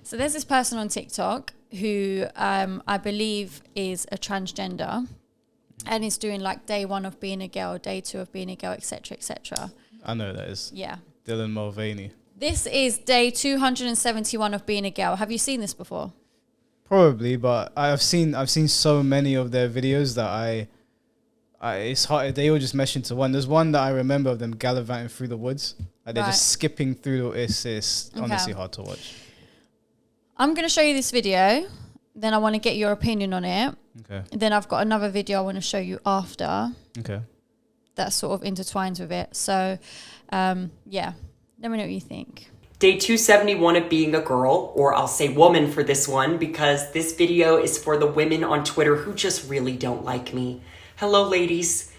So there's this person on TikTok who I believe is a transgender and is doing like day 1 of being a girl, day 2 of being a girl, etc., etc. I know who that is. Yeah. Dylan Mulvaney. This is day 271 of being a girl. Have you seen this before? Probably, but I've seen so many of their videos that it's hard. They all just mesh into one. There's one that I remember of them gallivanting through the woods. Like they're just skipping through. It's honestly hard to watch. I'm going to show you this video. Then I want to get your opinion on it. Okay. Then I've got another video I want to show you after. Okay. That sort of intertwines with it. So, yeah. Let me know what you think. Day 271 of being a girl, or I'll say woman for this one, because this video is for the women on Twitter who just really don't like me. Hello, ladies.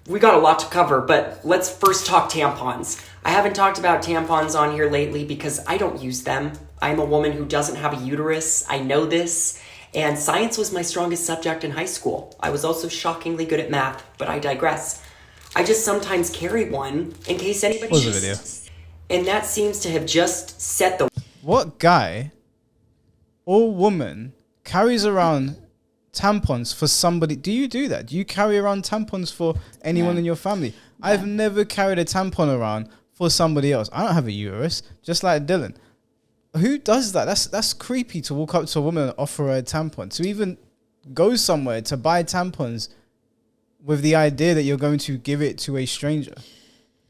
We got a lot to cover, but let's first talk tampons. I haven't talked about tampons on here lately because I don't use them. I'm a woman who doesn't have a uterus. I know this. And science was my strongest subject in high school. I was also shockingly good at math, but I digress. I just sometimes carry one in case anybody... Pause the video. And that seems to have just set the... What guy or woman carries around tampons for somebody? Do you do that? Do you carry around tampons for anyone in your family? Yeah. I've never carried a tampon around for somebody else. I don't have a uterus, just like Dylan. Who does that? That's creepy to walk up to a woman and offer her a tampon. To even go somewhere to buy tampons with the idea that you're going to give it to a stranger.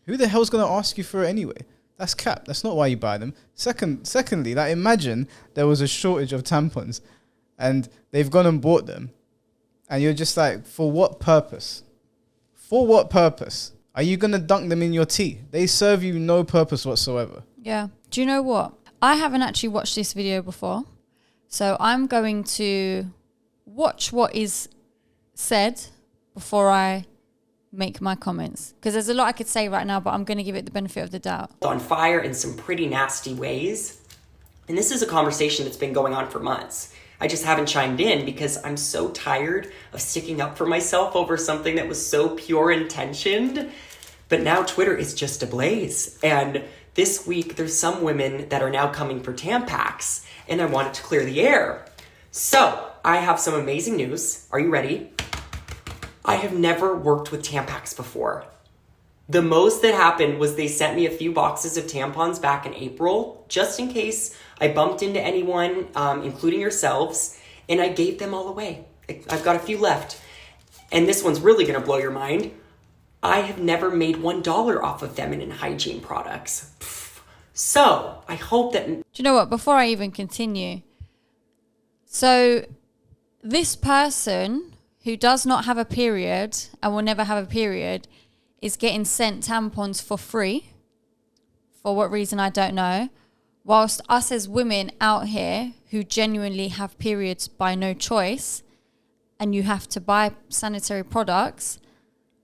Who the hell's going to ask you for it anyway? That's cap. That's not why you buy them. Secondly, like imagine there was a shortage of tampons and they've gone and bought them and you're just like, for what purpose? For what purpose? Are you going to dunk them in your tea? They serve you no purpose whatsoever. Yeah. Do you know what? I haven't actually watched this video before. So I'm going to watch what is said before I make my comments, because there's a lot I could say right now, but I'm going to give it the benefit of the doubt. On fire in some pretty nasty ways. And this is a conversation that's been going on for months. I just haven't chimed in because I'm so tired of sticking up for myself over something that was so pure intentioned. But now Twitter is just ablaze. And this week there's some women that are now coming for Tampax, and I wanted to clear the air. So I have some amazing news. Are you ready? I have never worked with Tampax before. The most that happened was they sent me a few boxes of tampons back in April, just in case I bumped into anyone, including yourselves, and I gave them all away. I've got a few left. And this one's really gonna blow your mind. I have never made $1 off of feminine hygiene products. So I hope that... Do you know what? Before I even continue, so this person who does not have a period and will never have a period is getting sent tampons for free. For what reason, I don't know. Whilst us as women out here who genuinely have periods by no choice and you have to buy sanitary products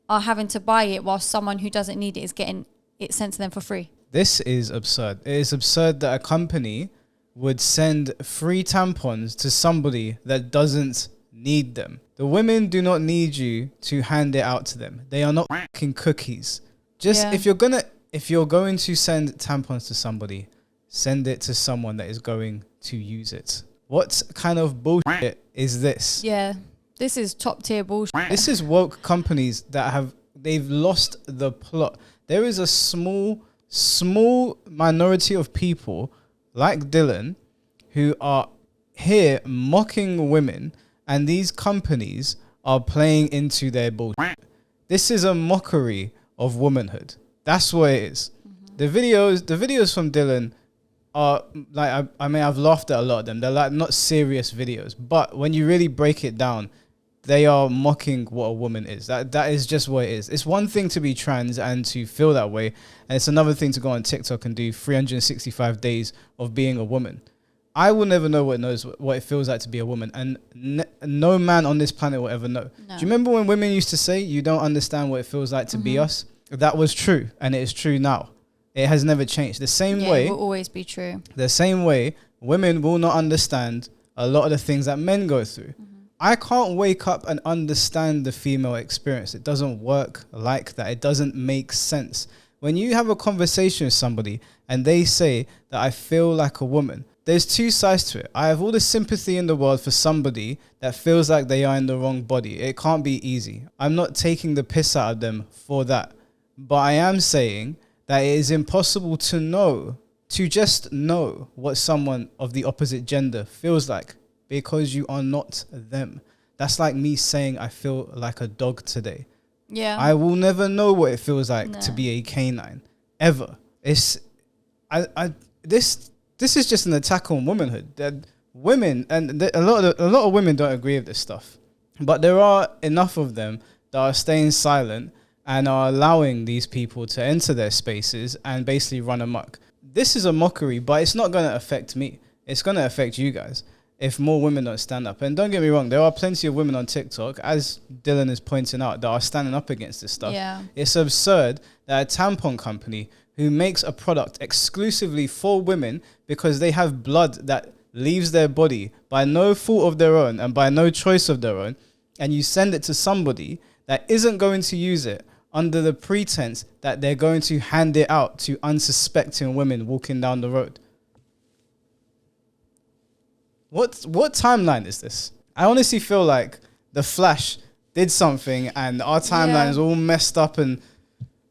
are having to buy it while someone who doesn't need it is getting it sent to them for free. This is absurd. It is absurd that a company would send free tampons to somebody that doesn't need them. The women do not need you to hand it out to them. They are not fucking cookies. Just if you're going to send tampons to somebody, send it to someone that is going to use it. What kind of bullshit is this? Yeah, this is top tier bullshit. This is woke companies that they've lost the plot. There is a small minority of people like Dylan who are here mocking women, and these companies are playing into their bullshit. This is a mockery of womanhood. That's what it is. Mm-hmm. The videos from Dylan are like, I mean, I've laughed at a lot of them. They're like not serious videos, but when you really break it down, they are mocking what a woman is. That is just what it is. It's one thing to be trans and to feel that way, and it's another thing to go on TikTok and do 365 days of being a woman. I will never know what it feels like to be a woman, and no man on this planet will ever know. No. Do you remember when women used to say, you don't understand what it feels like to be us? That was true, and it is true now. It has never changed. The same way... it will always be true. The same way, women will not understand a lot of the things that men go through. Mm-hmm. I can't wake up and understand the female experience. It doesn't work like that. It doesn't make sense. When you have a conversation with somebody and they say that I feel like a woman, there's two sides to it. I have all the sympathy in the world for somebody that feels like they are in the wrong body. It can't be easy. I'm not taking the piss out of them for that. But I am saying that it is impossible to just know what someone of the opposite gender feels like, because you are not them. That's like me saying I feel like a dog today. Yeah. I will never know what it feels like to be a canine, ever. This is just an attack on womanhood. That women, and a lot of women don't agree with this stuff, but there are enough of them that are staying silent and are allowing these people to enter their spaces and basically run amok. This is a mockery, but it's not going to affect me. It's going to affect you guys if more women don't stand up. And don't get me wrong, there are plenty of women on TikTok, as Dylan is pointing out, that are standing up against this stuff. Yeah. It's absurd that a tampon company who makes a product exclusively for women because they have blood that leaves their body by no fault of their own and by no choice of their own, and you send it to somebody that isn't going to use it under the pretense that they're going to hand it out to unsuspecting women walking down the road. What timeline is this? I honestly feel like The Flash did something and our timeline is all messed up, and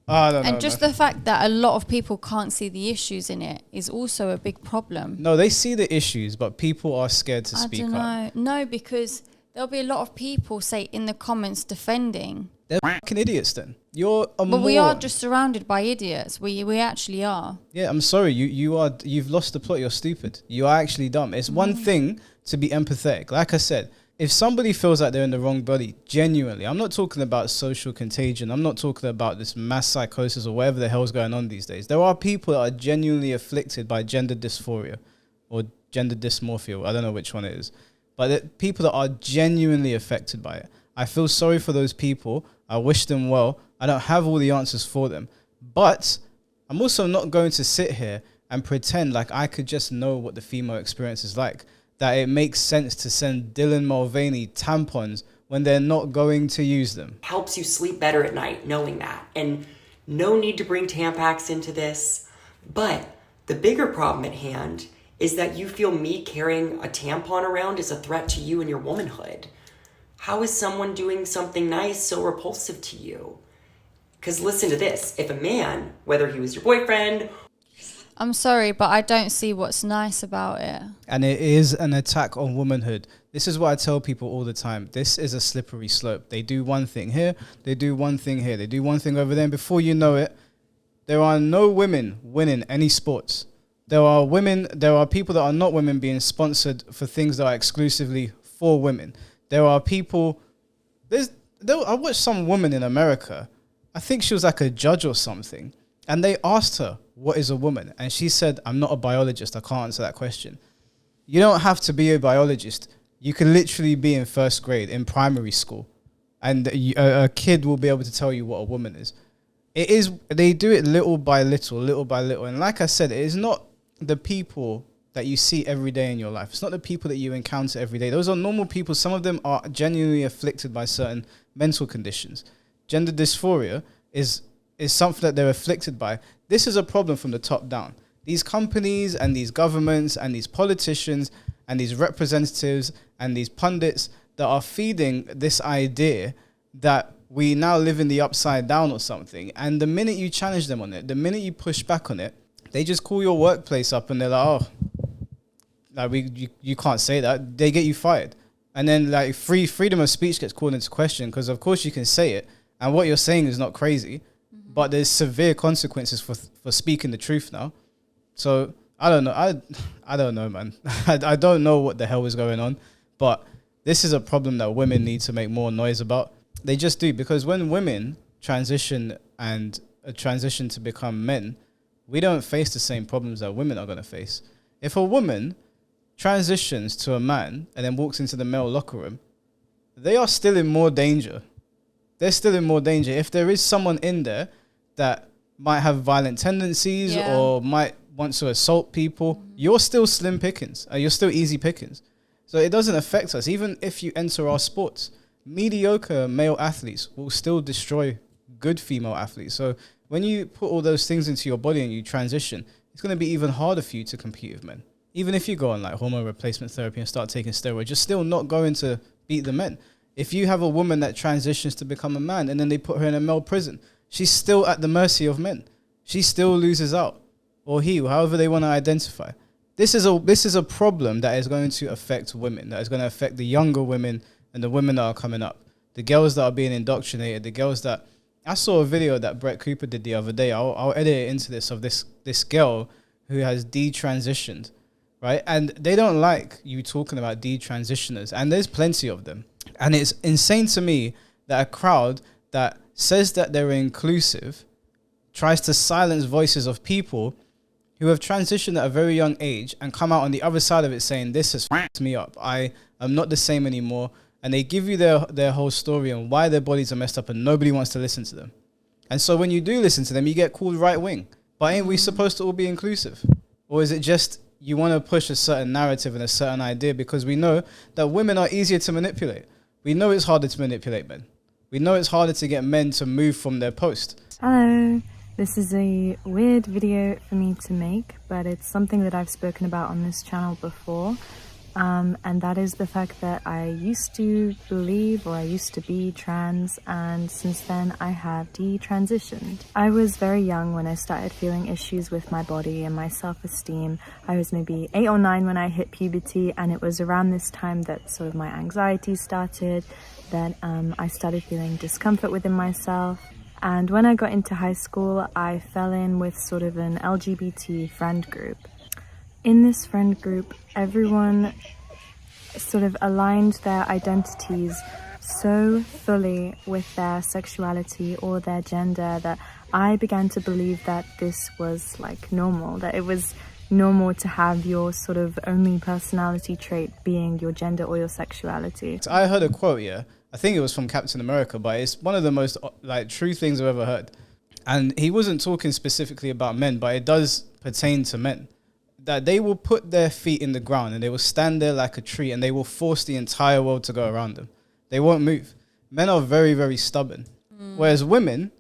I don't know. And just the fact that a lot of people can't see the issues in it is also a big problem. No, they see the issues, but people are scared to speak up. I don't know. No, because there'll be a lot of people, say, in the comments defending. They're fucking idiots then. You're a But we moron. are just surrounded by idiots. We actually are. Yeah, I'm sorry. You've lost the plot. You're stupid. You are actually dumb. It's one thing to be empathetic. Like I said, if somebody feels like they're in the wrong body, genuinely, I'm not talking about social contagion. I'm not talking about this mass psychosis or whatever the hell's going on these days. There are people that are genuinely afflicted by gender dysphoria or gender dysmorphia. I don't know which one it is. But people that are genuinely affected by it. I feel sorry for those people. I wish them well. I don't have all the answers for them. But I'm also not going to sit here and pretend like I could just know what the female experience is like. That it makes sense to send Dylan Mulvaney tampons when they're not going to use them. Helps you sleep better at night knowing that. And no need to bring Tampax into this. But the bigger problem at hand is that you feel me carrying a tampon around is a threat to you and your womanhood. How is someone doing something nice so repulsive to you? Because listen to this. If a man, whether he was your boyfriend... I'm sorry, but I don't see what's nice about it. And it is an attack on womanhood. This is what I tell people all the time. This is a slippery slope. They do one thing here, they do one thing here, they do one thing over there, and before you know it, there are no women winning any sports. There are people that are not women being sponsored for things that are exclusively for women. There are people... I watched some woman in America. I think she was like a judge or something. And they asked her, what is a woman? And she said, I'm not a biologist. I can't answer that question. You don't have to be a biologist. You can literally be in first grade, in primary school. And a kid will be able to tell you what a woman is. They do it little by little. And like I said, it is not the people that you see every day in your life. It's not the people that you encounter every day. Those are normal people. Some of them are genuinely afflicted by certain mental conditions. Gender dysphoria is something that they're afflicted by. This is a problem from the top down. These companies and these governments and these politicians and these representatives and these pundits that are feeding this idea that we now live in the upside down or something. And the minute you challenge them on it, the minute you push back on it, they just call your workplace up and they're like, you can't say that. They get you fired. And then like freedom of speech gets called into question because of course you can say it. And what you're saying is not crazy. But there's severe consequences for speaking the truth now. So I don't know. I don't know, man. I don't know what the hell is going on. But this is a problem that women need to make more noise about. They just do. Because when women transition to become men, we don't face the same problems that women are going to face. If a woman transitions to a man and then walks into the male locker room, they are still in more danger. They're still in more danger. If there is someone in there that might have violent tendencies or might want to assault people, you're still slim pickings. You're still easy pickings. So it doesn't affect us. Even if you enter our sports, mediocre male athletes will still destroy good female athletes. So when you put all those things into your body and you transition, it's going to be even harder for you to compete with men. Even if you go on like hormone replacement therapy and start taking steroids, you're still not going to beat the men. If you have a woman that transitions to become a man and then they put her in a male prison, she's still at the mercy of men. She still loses out, or he, however they want to identify. This is a problem that is going to affect women, that is going to affect the younger women and the women that are coming up, the girls that are being indoctrinated, the girls that... I saw a video that Brett Cooper did the other day. I'll edit it into this, of this girl who has detransitioned, right? And they don't like you talking about detransitioners, and there's plenty of them. And it's insane to me that a crowd that says that they're inclusive tries to silence voices of people who have transitioned at a very young age and come out on the other side of it saying, this has f***ed me up. I am not the same anymore. And they give you their whole story on why their bodies are messed up, and nobody wants to listen to them. And so when you do listen to them, you get called right wing. But ain't we supposed to all be inclusive? Or is it just you want to push a certain narrative and a certain idea because we know that women are easier to manipulate? We know it's harder to manipulate men. We know it's harder to get men to move from their post. Hello. This is a weird video for me to make, but it's something that I've spoken about on this channel before. And that is the fact that I used to believe, or I used to be trans, and since then I have detransitioned. I was very young when I started feeling issues with my body and my self-esteem. I was maybe 8 or 9 when I hit puberty, and it was around this time that sort of my anxiety started, that I started feeling discomfort within myself. And when I got into high school, I fell in with sort of an LGBT friend group. In this friend group, everyone sort of aligned their identities so fully with their sexuality or their gender that I began to believe that this was like normal, that it was normal to have your sort of only personality trait being your gender or your sexuality. I heard a quote, yeah. I think it was from Captain America, but it's one of the most like true things I've ever heard. And he wasn't talking specifically about men, but it does pertain to men. That they will put their feet in the ground and they will stand there like a tree and they will force the entire world to go around them. They won't move. Men are very, very stubborn. Whereas women,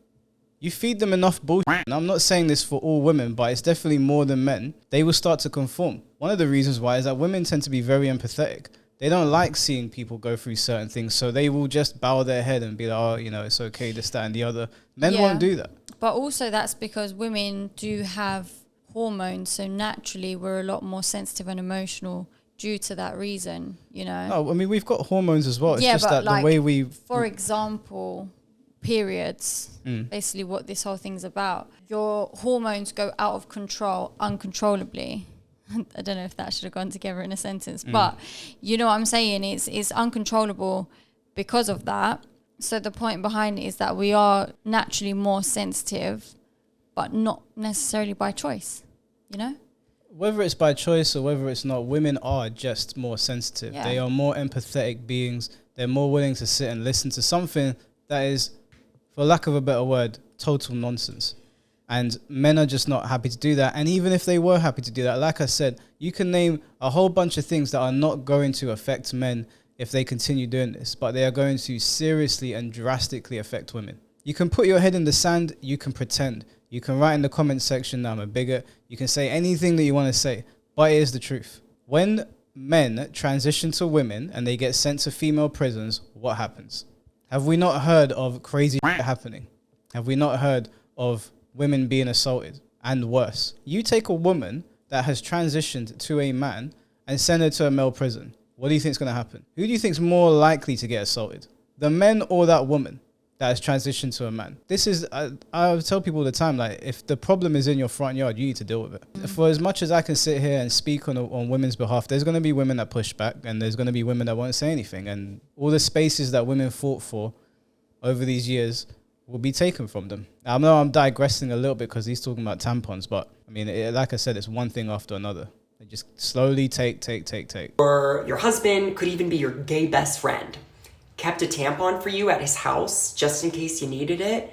you feed them enough bullshit. And I'm not saying this for all women, but it's definitely more than men. They will start to conform. One of the reasons why is that women tend to be very empathetic. They don't like seeing people go through certain things, so they will just bow their head and be like, oh, you know, it's okay, this, that, and the other. Men won't do that. But also that's because women do have hormones, so naturally we're a lot more sensitive and emotional due to that reason, you know. No, I mean, we've got hormones as well. It's just that like, the way we... For example, periods, basically what this whole thing's about. Your hormones go out of control uncontrollably. I don't know if that should have gone together in a sentence, but you know what I'm saying? It's uncontrollable because of that. So the point behind it is that we are naturally more sensitive, but not necessarily by choice, you know? Whether it's by choice or whether it's not, women are just more sensitive. Yeah. They are more empathetic beings. They're more willing to sit and listen to something that is, for lack of a better word, total nonsense. And men are just not happy to do that. And even if they were happy to do that, like I said, you can name a whole bunch of things that are not going to affect men if they continue doing this, but they are going to seriously and drastically affect women. You can put your head in the sand, you can pretend. You can write in the comment section that I'm a bigot. You can say anything that you want to say, but it is the truth. When men transition to women and they get sent to female prisons, what happens? Have we not heard of crazy happening? Have we not heard of women being assaulted and worse? You take a woman that has transitioned to a man and send her to a male prison. What do you think is going to happen? Who do you think is more likely to get assaulted? The men or that woman that has transitioned to a man? This is, I tell people all the time, like, if the problem is in your front yard, you need to deal with it. For as much as I can sit here and speak on women's behalf, there's going to be women that push back and there's going to be women that won't say anything. And all the spaces that women fought for over these years will be taken from them. I know I'm digressing a little bit because he's talking about tampons, but I mean, like I said, it's one thing after another. They just slowly take. Or your husband, could even be your gay best friend, kept a tampon for you at his house just in case you needed it,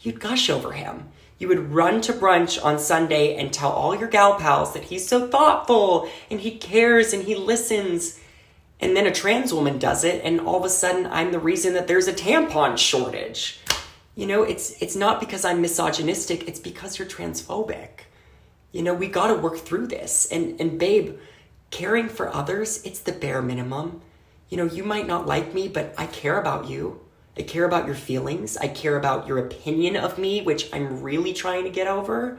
you'd gush over him. You would run to brunch on Sunday and tell all your gal pals that he's so thoughtful and he cares and he listens. And then a trans woman does it, and all of a sudden I'm the reason that there's a tampon shortage. You know, it's not because I'm misogynistic, it's because you're transphobic. You know, we got to work through this. And babe, caring for others, it's the bare minimum. You know, you might not like me, but I care about you. I care about your feelings. I care about your opinion of me, which I'm really trying to get over.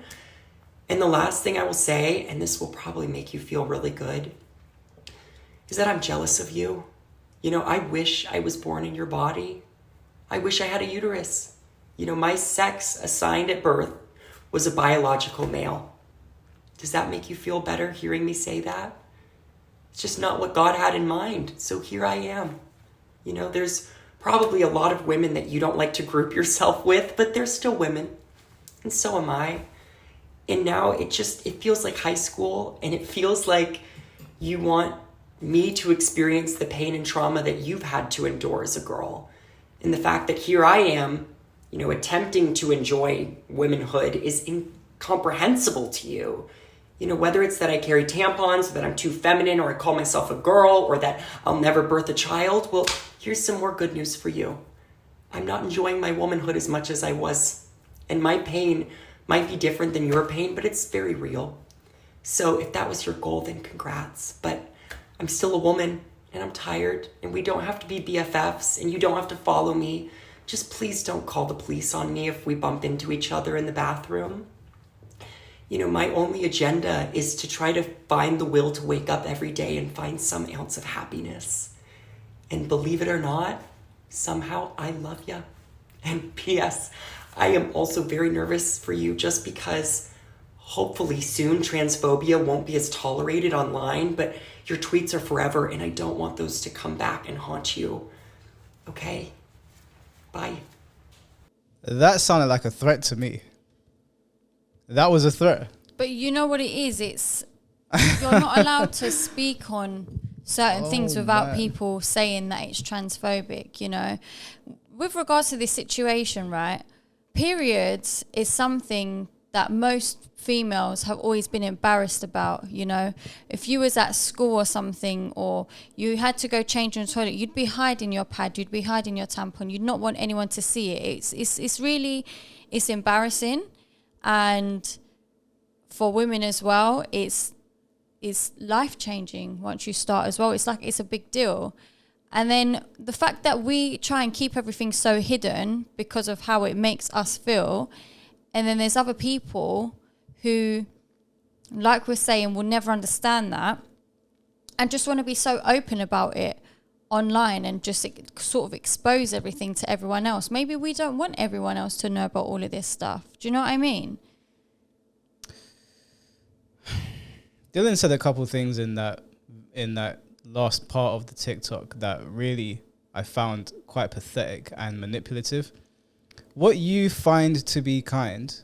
And the last thing I will say, and this will probably make you feel really good, is that I'm jealous of you. You know, I wish I was born in your body. I wish I had a uterus. You know, my sex assigned at birth was a biological male. Does that make you feel better hearing me say that? It's just not what God had in mind. So here I am. You know, there's probably a lot of women that you don't like to group yourself with, but they're still women. And so am I. And now it feels like high school, and it feels like you want me to experience the pain and trauma that you've had to endure as a girl. And the fact that here I am, you know, attempting to enjoy womanhood is incomprehensible to you. You know, whether it's that I carry tampons, or that I'm too feminine, or I call myself a girl, or that I'll never birth a child, well, here's some more good news for you. I'm not enjoying my womanhood as much as I was. And my pain might be different than your pain, but it's very real. So if that was your goal, then congrats. But I'm still a woman, and I'm tired, and we don't have to be BFFs, and you don't have to follow me. Just please don't call the police on me if we bump into each other in the bathroom. You know, my only agenda is to try to find the will to wake up every day and find some ounce of happiness. And believe it or not, somehow I love you. And P.S., I am also very nervous for you, just because hopefully soon transphobia won't be as tolerated online, but your tweets are forever, and I don't want those to come back and haunt you. Okay? Bye. That sounded like a threat to me. That was a threat. But you know what it is? It's you're not allowed to speak on certain things without people saying that it's transphobic, you know. With regards to this situation, right? Periods is something that most females have always been embarrassed about, you know. If you was at school or something, or you had to go change in the toilet, you'd be hiding your pad, you'd be hiding your tampon, you'd not want anyone to see it. It's really embarrassing. And for women as well, it's life-changing once you start as well. It's like, it's a big deal. And then the fact that we try and keep everything so hidden because of how it makes us feel, and then there's other people who, like we're saying, will never understand that and just want to be so open about it online and just sort of expose everything to everyone else. Maybe we don't want everyone else to know about all of this stuff. Do you know what I mean? Dylan said a couple things in that last part of the TikTok that really I found quite pathetic and manipulative. What you find to be kind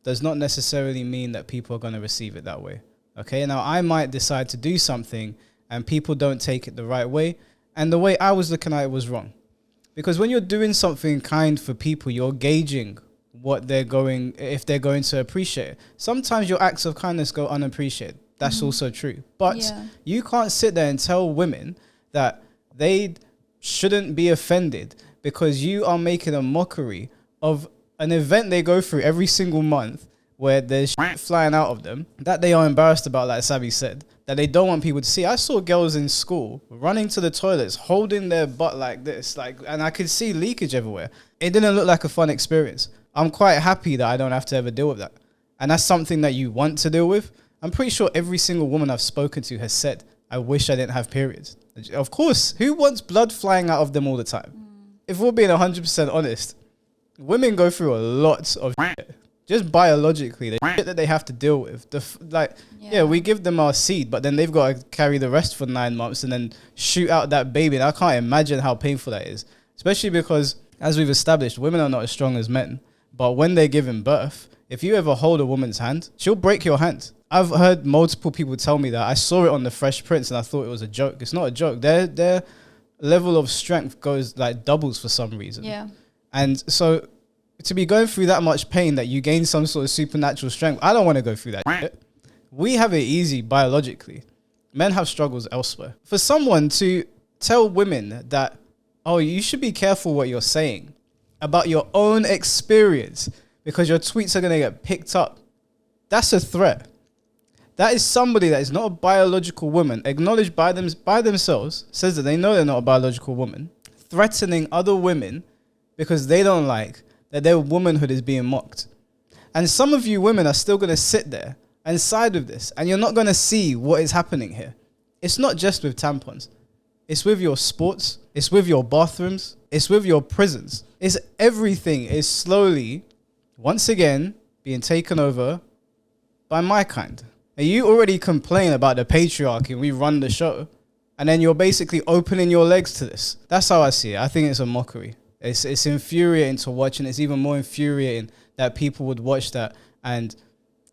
does not necessarily mean that people are going to receive it that way. Okay, now I might decide to do something and people don't take it the right way, and the way I was looking at it was wrong. Because when you're doing something kind for people, you're gauging if they're going to appreciate it. Sometimes your acts of kindness go unappreciated. That's also true. But you can't sit there and tell women that they shouldn't be offended because you are making a mockery of an event they go through every single month where there's shit flying out of them that they are embarrassed about, like Sabi said, that they don't want people to see. I saw girls in school running to the toilets, holding their butt like this, and I could see leakage everywhere. It didn't look like a fun experience. I'm quite happy that I don't have to ever deal with that. And that's something that you want to deal with. I'm pretty sure every single woman I've spoken to has said, I wish I didn't have periods. Of course, who wants blood flying out of them all the time? If we're being 100% honest, women go through a lot of shit. Just biologically, the shit that they have to deal with. We give them our seed, but then they've got to carry the rest for 9 months and then shoot out that baby. And I can't imagine how painful that is. Especially because, as we've established, women are not as strong as men. But when they're giving birth, if you ever hold a woman's hand, she'll break your hand. I've heard multiple people tell me that. I saw it on The Fresh Prince and I thought it was a joke. It's not a joke. Their level of strength goes like doubles for some reason. Yeah. And so to be going through that much pain that you gain some sort of supernatural strength, I don't want to go through that shit. We have it easy biologically. Men have struggles elsewhere. For someone to tell women that, oh, you should be careful what you're saying about your own experience because your tweets are going to get picked up, that's a threat. That is somebody that is not a biological woman, acknowledged by themselves, says that they know they're not a biological woman, threatening other women because they don't like that their womanhood is being mocked. And some of you women are still going to sit there and side with this, and you're not going to see what is happening here. It's not just with tampons. It's with your sports. It's with your bathrooms. It's with your prisons. It's everything is slowly, once again, being taken over by my kind. And you already complain about the patriarchy and we run the show. And then you're basically opening your legs to this. That's how I see it. I think it's a mockery. It's infuriating to watch, and it's even more infuriating that people would watch that and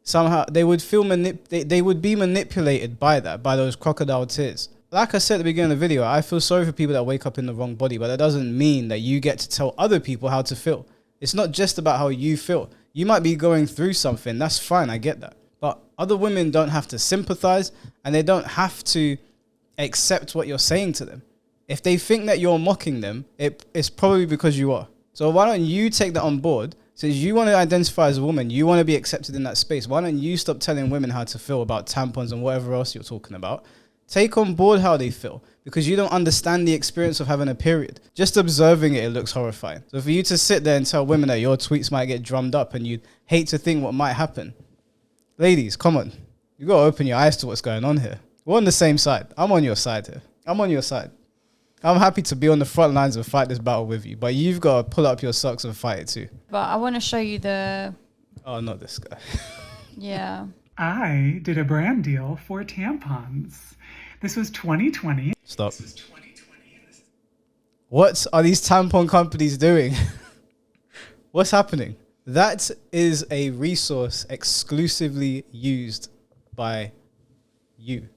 somehow they would feel they would be manipulated by that, by those crocodile tears. Like I said at the beginning of the video, I feel sorry for people that wake up in the wrong body, but that doesn't mean that you get to tell other people how to feel. It's not just about how you feel. You might be going through something. That's fine. I get that. But other women don't have to sympathize, and they don't have to accept what you're saying to them. If they think that you're mocking them, it's probably because you are. So why don't you take that on board? Since you want to identify as a woman, you want to be accepted in that space. Why don't you stop telling women how to feel about tampons and whatever else you're talking about? Take on board how they feel, because you don't understand the experience of having a period. Just observing it looks horrifying. So for you to sit there and tell women that your tweets might get drummed up and you'd hate to think what might happen. Ladies, come on. You got to open your eyes to what's going on here. We're on the same side. I'm on your side here. I'm on your side. I'm happy to be on the front lines and fight this battle with you, but you've got to pull up your socks and fight it too. But I want to show you the... Oh, not this guy. Yeah. I did a brand deal for tampons. This was 2020. Stop. This is 2020. What are these tampon companies doing? What's happening? That is a resource exclusively used by you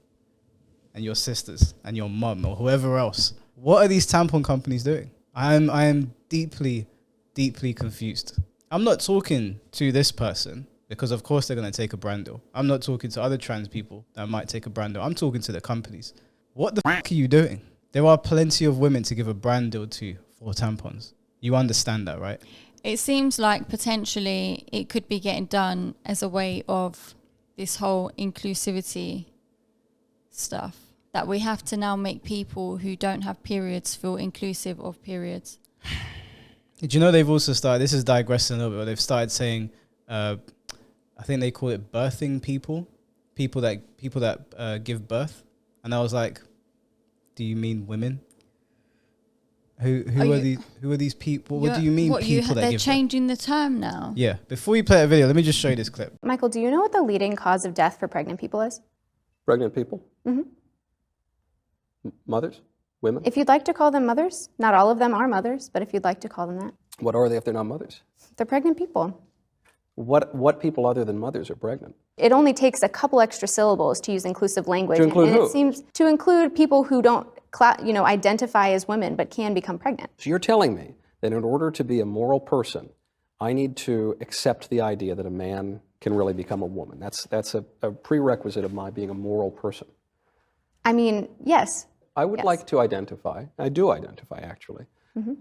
and your sisters and your mum or whoever else. What are these tampon companies doing? I am deeply, deeply confused. I'm not talking to this person because of course they're going to take a brand deal. I'm not talking to other trans people that might take a brand deal. I'm talking to the companies. What the fuck are you doing? There are plenty of women to give a brand deal to for tampons. You understand that, right? It seems like potentially it could be getting done as a way of this whole inclusivity stuff. That we have to now make people who don't have periods feel inclusive of periods. Did you know they've also started, this is digressing a little bit, but they've started saying, I think they call it birthing people that give birth. And I was like, do you mean women? Who are these people? What do you mean people that they're give changing the term now? Yeah. Before you play a video, let me just show you this clip. Michael, do you know what the leading cause of death for pregnant people is? Pregnant people? Mm-hmm. Mothers? Women? If you'd like to call them mothers, not all of them are mothers, but if you'd like to call them that. What are they if they're not mothers? They're pregnant people. What people other than mothers are pregnant? It only takes a couple extra syllables to use inclusive language. To include and who? It seems to include people who don't identify as women but can become pregnant. So you're telling me that in order to be a moral person, I need to accept the idea that a man can really become a woman. That's a prerequisite of my being a moral person. I mean, yes. I would like to identify, I do identify actually,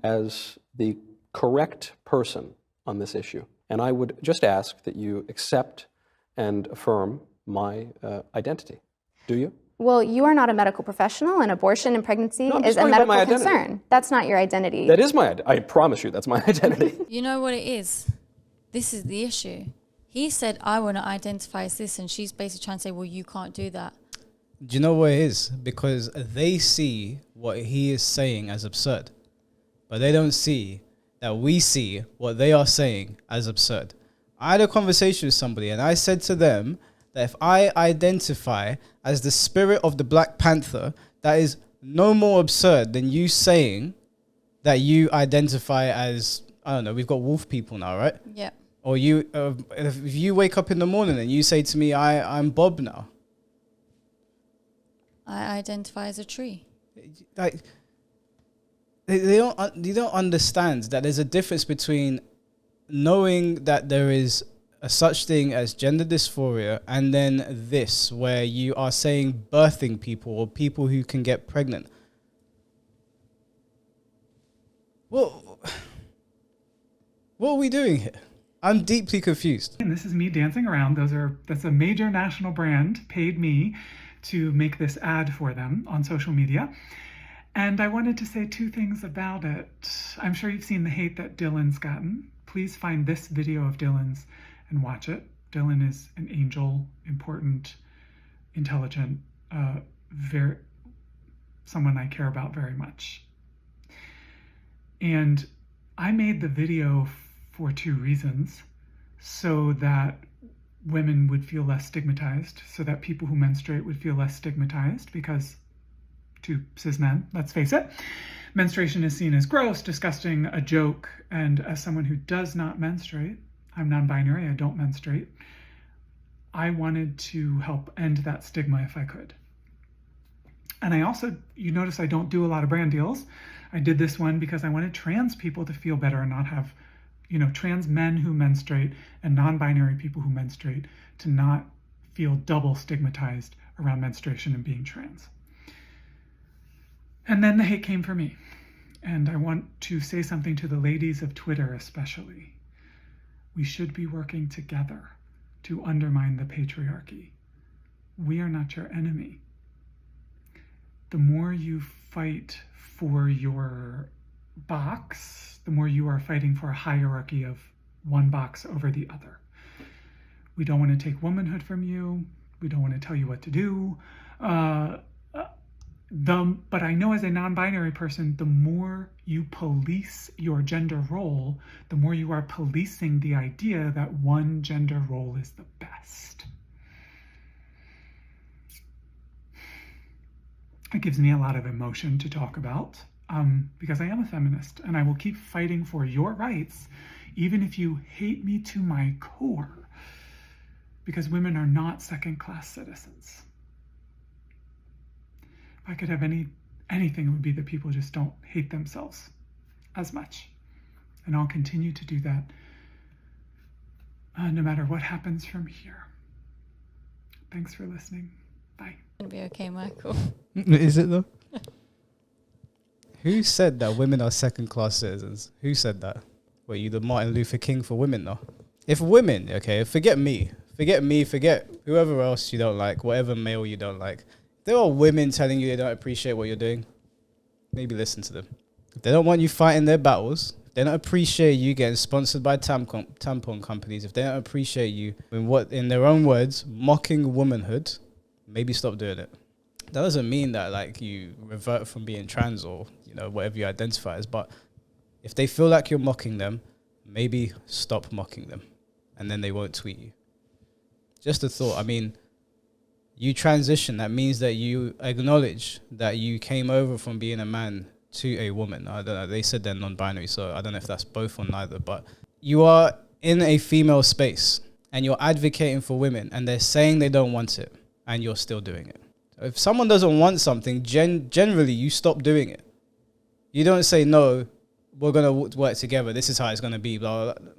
as the correct person on this issue. And I would just ask that you accept and affirm my identity. Do you? Well, you are not a medical professional, and abortion and pregnancy No, I'm is just a talking about my medical identity. concern. That's not your identity. That is my identity. I promise you, that's my identity. You know what it is? This is the issue. He said, I want to identify as this, and she's basically trying to say, well, you can't do that. Do you know what it is? Because they see what he is saying as absurd, but they don't see that we see what they are saying as absurd. I had a conversation with somebody and I said to them that if I identify as the spirit of the Black Panther, that is no more absurd than you saying that you identify as, I don't know, we've got wolf people now, right? Yeah. Or you, if you wake up in the morning and you say to me, I'm Bob now. I identify as a tree. Like, you don't understand that there's a difference between knowing that there is a such thing as gender dysphoria and then this, where you are saying birthing people or people who can get pregnant. Well, what are we doing here? I'm deeply confused. And this is me dancing around. That's a major national brand paid me to make this ad for them on social media. And I wanted to say 2 things about it. I'm sure you've seen the hate that Dylan's gotten. Please find this video of Dylan's and watch it. Dylan is an angel, important, intelligent, someone I care about very much. And I made the video for 2 reasons: so that women would feel less stigmatized, so that people who menstruate would feel less stigmatized, because to cis men, let's face it, menstruation is seen as gross, disgusting, a joke. And as someone who does not menstruate, I'm non-binary, I don't menstruate, I wanted to help end that stigma if I could. And I also, you notice I don't do a lot of brand deals. I did this one because I wanted trans people to feel better and not have, trans men who menstruate and non-binary people who menstruate to not feel double stigmatized around menstruation and being trans. And then the hate came for me. And I want to say something to the ladies of Twitter especially. We should be working together to undermine the patriarchy. We are not your enemy. The more you fight for your box, the more you are fighting for a hierarchy of one box over the other. We don't want to take womanhood from you. We don't want to tell you what to do. But I know as a non-binary person, the more you police your gender role, the more you are policing the idea that one gender role is the best. It gives me a lot of emotion to talk about, because I am a feminist, and I will keep fighting for your rights, even if you hate me to my core, because women are not second-class citizens. If I could have anything, it would be that people just don't hate themselves as much. And I'll continue to do that no matter what happens from here. Thanks for listening. Bye. It'll be okay, Michael. Is it though? Who said that women are second-class citizens? Who said that? Were you the Martin Luther King for women though? If women, okay, forget me, forget whoever else you don't like, whatever male you don't like. There are women telling you they don't appreciate what you're doing. Maybe listen to them. If they don't want you fighting their battles, if they don't appreciate you getting sponsored by tampon companies, if they don't appreciate you in their own words, mocking womanhood, maybe stop doing it. That doesn't mean that like you revert from being trans or whatever you identify as, but if they feel like you're mocking them, maybe stop mocking them, and then they won't tweet you. Just a thought. I mean, you transition. That means that you acknowledge that you came over from being a man to a woman. I don't know. They said they're non-binary, so I don't know if that's both or neither. But you are in a female space, and you're advocating for women, and they're saying they don't want it, and you're still doing it. If someone doesn't want something, generally you stop doing it. You don't say, no, we're going to work together. This is how it's going to be, blah, blah, blah.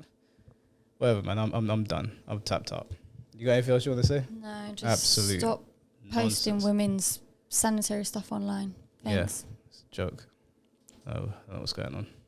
Whatever, man. I'm done. I'm tapped out. You got anything else you want to say? No, just Absolute stop posting nonsense. Women's sanitary stuff online. Thanks. Yeah, it's a joke. I don't know what's going on.